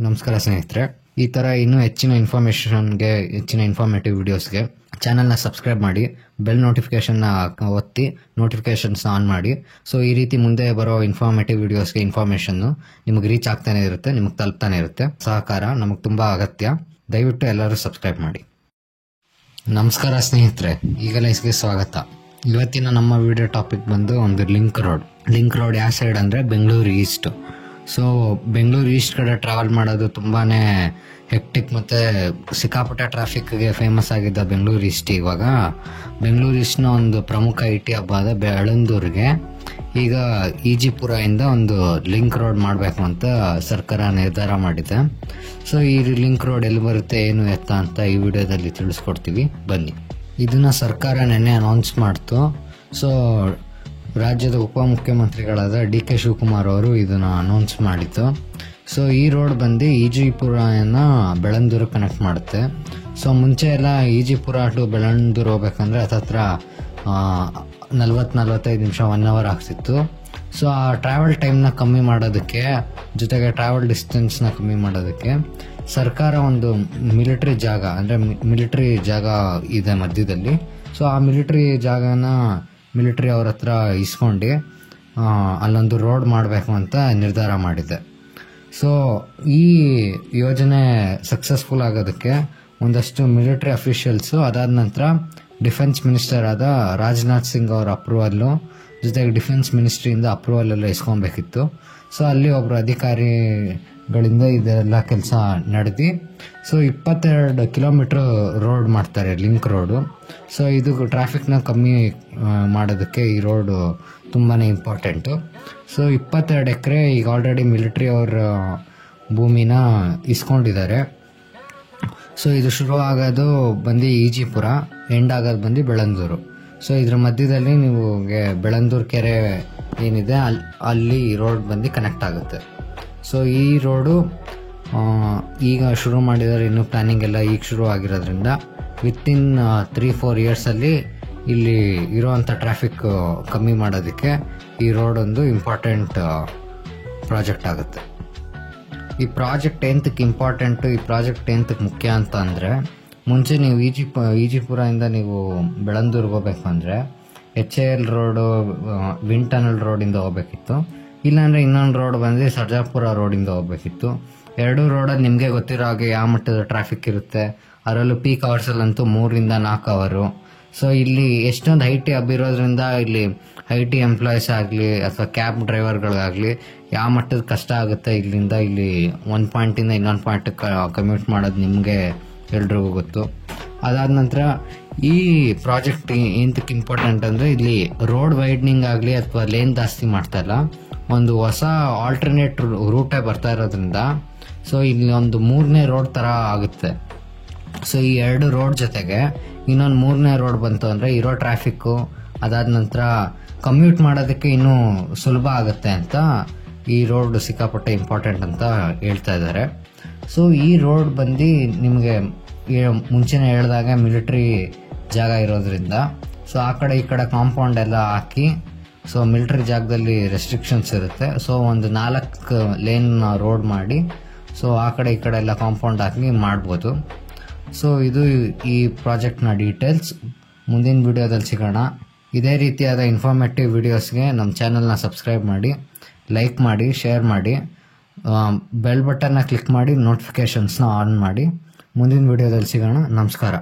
ನಮಸ್ಕಾರ ಸ್ನೇಹಿತರೆ. ಈ ತರ ಇನ್ನೂ ಹೆಚ್ಚಿನ ಇನ್ಫಾರ್ಮೇಶನ್ಗೆ, ಹೆಚ್ಚಿನ ಇನ್ಫಾರ್ಮೇಟಿವ್ ವಿಡಿಯೋಸ್ಗೆ ಚಾನಲ್ನ ಸಬ್ಸ್ಕ್ರೈಬ್ ಮಾಡಿ, ಬೆಲ್ ನೋಟಿಫಿಕೇಶನ್ನ ಒತ್ತಿ ನೋಟಿಫಿಕೇಶನ್ಸ್ ಆನ್ ಮಾಡಿ. ಸೊ ಈ ರೀತಿ ಮುಂದೆ ಬರೋ ಇನ್ಫಾರ್ಮೇಟಿವ್ ವಿಡಿಯೋಸ್ಗೆ ಇನ್ಫಾರ್ಮೇಶನ್ ನಿಮಗೆ ರೀಚ್ ಆಗ್ತಾನೆ ಇರುತ್ತೆ, ನಿಮಗೆ ತಲುಪ್ತಾನೆ ಇರುತ್ತೆ. ಸಹಕಾರ ನಮಗೆ ತುಂಬಾ ಅಗತ್ಯ. ದಯವಿಟ್ಟು ಎಲ್ಲರೂ ಸಬ್ಸ್ಕ್ರೈಬ್ ಮಾಡಿ. ನಮಸ್ಕಾರ ಸ್ನೇಹಿತರೆ, ಈಗಲೇ ಸ್ವಾಗತ. ಇವತ್ತಿನ ನಮ್ಮ ವಿಡಿಯೋ ಟಾಪಿಕ್ ಬಂದು ಒಂದು ಲಿಂಕ್ ರೋಡ್ ಯಾವ ಸೈಡ್ ಅಂದ್ರೆ Bengaluru East. So Bengaluru East ಕಡೆ ಟ್ರಾವೆಲ್ ಮಾಡೋದು ತುಂಬಾನೇ ಹೆಕ್ಟಿಕ್ ಮತ್ತೆ ಸಿಕ್ಕಾಪಟ್ಟೆ ಟ್ರಾಫಿಕ್ಗೆ ಫೇಮಸ್ ಆಗಿದ್ದ ಬೆಂಗಳೂರು ಈಸ್ಟ್ ಇವಾಗ ಬೆಂಗಳೂರು ಈಸ್ಟ್ನ ಒಂದು ಪ್ರಮುಖ ಐಟಿ ಹಬ್ಬ ಆದ ಬೆಳಂದೂರಿಗೆ ಈಗ ಈಜಿಪುರ ಇಂದ ಒಂದು ಲಿಂಕ್ ರೋಡ್ ಮಾಡಬೇಕು ಅಂತ ಸರ್ಕಾರ ನಿರ್ಧಾರ ಮಾಡಿದೆ. ಸೊ ಈ ಲಿಂಕ್ ರೋಡ್ ಎಲ್ಲಿ ಬರುತ್ತೆ, ಏನು ಎತ್ತ ಅಂತ ಈ ವಿಡಿಯೋದಲ್ಲಿ ತಿಳಿಸ್ಕೊಡ್ತೀವಿ, ಬನ್ನಿ. ಇದನ್ನ ಸರ್ಕಾರ ನೆನ್ನೆ ಅನೌನ್ಸ್ ಮಾಡ್ತು. ಸೊ ರಾಜ್ಯದ ಉಪಮುಖ್ಯಮಂತ್ರಿಗಳಾದ DK ಶಿವಕುಮಾರ್ ಅವರು ಇದನ್ನ ಅನೌನ್ಸ್ ಮಾಡಿತ್ತು. ಸೊ ಈ ರೋಡ್ ಬಂದು ಈಜಿಪುರನ ಬೆಳಂದೂರು ಕನೆಕ್ಟ್ ಮಾಡುತ್ತೆ. ಸೊ ಮುಂಚೆ ಎಲ್ಲ ಈಜಿಪುರ ಟು ಬೆಳಂದೂರು ಹೋಗ್ಬೇಕಂದ್ರೆ ಹತ್ತತ್ರ 40-45 ನಿಮಿಷ 1 ಅವರ್ ಆಗ್ತಿತ್ತು. ಸೊ ಆ ಟ್ರಾವೆಲ್ ಟೈಮ್ನ ಕಮ್ಮಿ ಮಾಡೋದಕ್ಕೆ, ಜೊತೆಗೆ ಟ್ರಾವೆಲ್ ಡಿಸ್ಟೆನ್ಸ್ನ ಕಮ್ಮಿ ಮಾಡೋದಕ್ಕೆ ಸರ್ಕಾರ ಒಂದು ಮಿಲಿಟರಿ ಜಾಗ ಇದೆ ಮಧ್ಯದಲ್ಲಿ. ಸೊ ಆ ಮಿಲಿಟರಿ ಜಾಗನ ಮಿಲಿಟರಿ ಅವ್ರ ಹತ್ರ ಇಸ್ಕೊಂಡು ಅಲ್ಲೊಂದು ರೋಡ್ ಮಾಡಬೇಕು ಅಂತ ನಿರ್ಧಾರ ಮಾಡಿದೆ. ಸೊ ಈ ಯೋಜನೆ ಸಕ್ಸಸ್ಫುಲ್ ಆಗೋದಕ್ಕೆ ಒಂದಷ್ಟು ಮಿಲಿಟರಿ ಅಫಿಷಿಯಲ್ಸು, ಅದಾದ ನಂತರ ಡಿಫೆನ್ಸ್ ಮಿನಿಸ್ಟರ್ ಆದ ರಾಜನಾಥ್ ಸಿಂಗ್ ಅವರ ಅಪ್ರೂವಲ್ಲು, ಜೊತೆಗೆ ಡಿಫೆನ್ಸ್ ಮಿನಿಸ್ಟ್ರಿಯಿಂದ ಅಪ್ರೂವಲ್ ಎಲ್ಲ ಇಸ್ಕೊಬೇಕಿತ್ತು. ಸೊ ಅಲ್ಲಿ ಒಬ್ಬರು ಅಧಿಕಾರಿಗಳಿಂದ ಇದೆಲ್ಲ ಕೆಲಸ ನಡೆದು ಸೊ 22 ಕಿಲೋಮೀಟರ್ ರೋಡ್ ಮಾಡ್ತಾರೆ, ಲಿಂಕ್ ರೋಡು. ಸೊ ಇದು ಟ್ರಾಫಿಕ್ನ ಕಮ್ಮಿ ಮಾಡೋದಕ್ಕೆ ಈ ರೋಡು ತುಂಬಾ ಇಂಪಾರ್ಟೆಂಟು. ಸೊ 22 ಎಕರೆ ಈಗ ಆಲ್ರೆಡಿ ಮಿಲಿಟ್ರಿ ಅವ್ರ ಭೂಮಿನ ಇಸ್ಕೊಂಡಿದ್ದಾರೆ. ಸೊ ಇದು ಶುರು ಆಗೋದು ಬಂದು ಈಜಿಪುರ, ಎಂಡ್ ಆಗೋದು ಬಂದು ಬೆಳಂದೂರು. ಸೊ ಇದ್ರ ಮಧ್ಯದಲ್ಲಿ ನೀವು ಬೆಳಂದೂರು ಕೆರೆ ಏನಿದೆ ಅಲ್ಲಿ ರೋಡ್ ಬಂದು ಕನೆಕ್ಟ್ ಆಗುತ್ತೆ. ಸೊ ಈ ರೋಡು ಈಗ ಶುರು ಮಾಡಿದ್ದಾರೆ, ಇನ್ನು ಪ್ಲಾನಿಂಗ್ ಎಲ್ಲ ಈಗ ಶುರು ಆಗಿರೋದ್ರಿಂದ ವಿತಿನ್ 3-4 ಇಯರ್ಸಲ್ಲಿ ಇಲ್ಲಿ ಇರೋವಂಥ ಟ್ರಾಫಿಕ್ ಕಮ್ಮಿ ಮಾಡೋದಕ್ಕೆ ಈ ರೋಡ್ ಒಂದು ಇಂಪಾರ್ಟೆಂಟ್ ಪ್ರಾಜೆಕ್ಟ್ ಆಗುತ್ತೆ. ಈ ಪ್ರಾಜೆಕ್ಟ್ ಎಂತಕ್ಕೆ ಇಂಪಾರ್ಟೆಂಟು, ಈ ಪ್ರಾಜೆಕ್ಟ್ ಎಂತಕ್ಕೆ ಮುಖ್ಯ ಅಂತ ಅಂದರೆ, ಮುಂಚೆ ನೀವು ಈಜಿಪುರದಿಂದ ನೀವು ಬೆಳಂದೂರ್ಗೆ ಹೋಗ್ಬೇಕು ಅಂದರೆ HAL ರೋಡು, ವಿಂಡ್ ಟನಲ್ ರೋಡಿಂದ ಹೋಗ್ಬೇಕಿತ್ತು. ಇಲ್ಲಾಂದರೆ ಇನ್ನೊಂದು ರೋಡ್ ಬಂದು ಸರ್ಜಾಪುರ ರೋಡಿಂದ ಹೋಗ್ಬೇಕಿತ್ತು. ಎರಡೂ ರೋಡಲ್ಲಿ ನಿಮಗೆ ಗೊತ್ತಿರೋ ಹಾಗೆ ಯಾವ ಮಟ್ಟದ ಟ್ರಾಫಿಕ್ ಇರುತ್ತೆ. ಅದರಲ್ಲೂ ಪೀಕ್ ಅವರ್ಸಲ್ಲಂತೂ 3-4 ಅವರು. ಸೊ ಇಲ್ಲಿ ಎಷ್ಟೊಂದು IT ಹಬ್ ಇರೋದ್ರಿಂದ ಇಲ್ಲಿ IT ಎಂಪ್ಲಾಯೀಸ್ ಆಗಲಿ ಅಥವಾ ಕ್ಯಾಬ್ ಡ್ರೈವರ್ಗಳಾಗಲಿ ಯಾವ ಮಟ್ಟದ ಕಷ್ಟ ಆಗುತ್ತೆ ಇಲ್ಲಿಂದ ಇಲ್ಲಿ ಒಂದು ಪಾಯಿಂಟಿಂದ ಇನ್ನೊಂದು ಪಾಯಿಂಟ್ ಕಮ್ಯೂಟ್ ಮಾಡೋದು ನಿಮಗೆ ಎಲ್ರಿಗೂ ಗೊತ್ತು. ಅದಾದ ನಂತರ ಈ ಪ್ರಾಜೆಕ್ಟ್ ಎಂತಕ್ಕೆ ಇಂಪಾರ್ಟೆಂಟ್ ಅಂದರೆ, ಇಲ್ಲಿ ರೋಡ್ ವೈಡ್ನಿಂಗ್ ಆಗಲಿ ಅಥವಾ ಲೇನ್ ಜಾಸ್ತಿ ಮಾಡ್ತಾ ಇಲ್ಲ, ಒಂದು ಹೊಸ ಆಲ್ಟರ್ನೇಟ್ ರೂಟೇ ಬರ್ತಾ ಇರೋದ್ರಿಂದ ಸೊ ಇಲ್ಲಿ ಒಂದು 3ನೇ ರೋಡ್ ಥರ ಆಗುತ್ತೆ. ಸೊ ಈ 2 ರೋಡ್ ಜೊತೆಗೆ ಇನ್ನೊಂದು 3ನೇ ರೋಡ್ ಬಂತು ಅಂದರೆ ಇರೋ ಟ್ರಾಫಿಕ್ಕು, ಅದಾದ ನಂತರ ಕಮ್ಯೂಟ್ ಮಾಡೋದಕ್ಕೆ ಇನ್ನೂ ಸುಲಭ ಆಗುತ್ತೆ ಅಂತ ಈ ರೋಡ್ ಸಿಕ್ಕಾಪಟ್ಟೆ ಇಂಪಾರ್ಟೆಂಟ್ ಅಂತ ಹೇಳ್ತಾ ಇದ್ದಾರೆ. ಸೊ ಈ ರೋಡ್ ಬಂದು ನಿಮಗೆ ಮುಂಚೆನೇ ಹೇಳಿದಾಗ ಮಿಲಿಟ್ರಿ ಜಾಗ ಇರೋದ್ರಿಂದ ಸೊ ಆ ಕಡೆ ಈ ಕಡೆ ಕಾಂಪೌಂಡ್ ಎಲ್ಲ ಹಾಕಿ, ಸೊ ಮಿಲಿಟರಿ ಜಾಗದಲ್ಲಿ ರೆಸ್ಟ್ರಿಕ್ಷನ್ಸ್ ಇರುತ್ತೆ. ಸೊ ಒಂದು 4 ಲೇನ್ ರೋಡ್ ಮಾಡಿ, ಸೊ ಆ ಕಡೆ ಈ ಕಡೆ ಎಲ್ಲ ಕಾಂಪೌಂಡ್ ಹಾಕಿ ಮಾಡ್ಬೋದು. ಸೊ ಇದು ಈ ಪ್ರಾಜೆಕ್ಟ್ನ ಡೀಟೇಲ್ಸ್. ಮುಂದಿನ ವಿಡಿಯೋದಲ್ಲಿ ಸಿಗೋಣ. ಇದೇ ರೀತಿಯಾದ ಇನ್ಫಾರ್ಮೇಟಿವ್ ವಿಡಿಯೋಸ್ಗೆ ನಮ್ಮ ಚಾನಲ್ನ ಸಬ್ಸ್ಕ್ರೈಬ್ ಮಾಡಿ, ಲೈಕ್ ಮಾಡಿ, ಶೇರ್ ಮಾಡಿ, ಬೆಲ್ ಬಟನ್ನ ಕ್ಲಿಕ್ ಮಾಡಿ, ನೋಟಿಫಿಕೇಷನ್ಸ್ನ ಆನ್ ಮಾಡಿ. ಮುಂದಿನ ವಿಡಿಯೋದಲ್ಲಿ ಸಿಗೋಣ. ನಮಸ್ಕಾರ.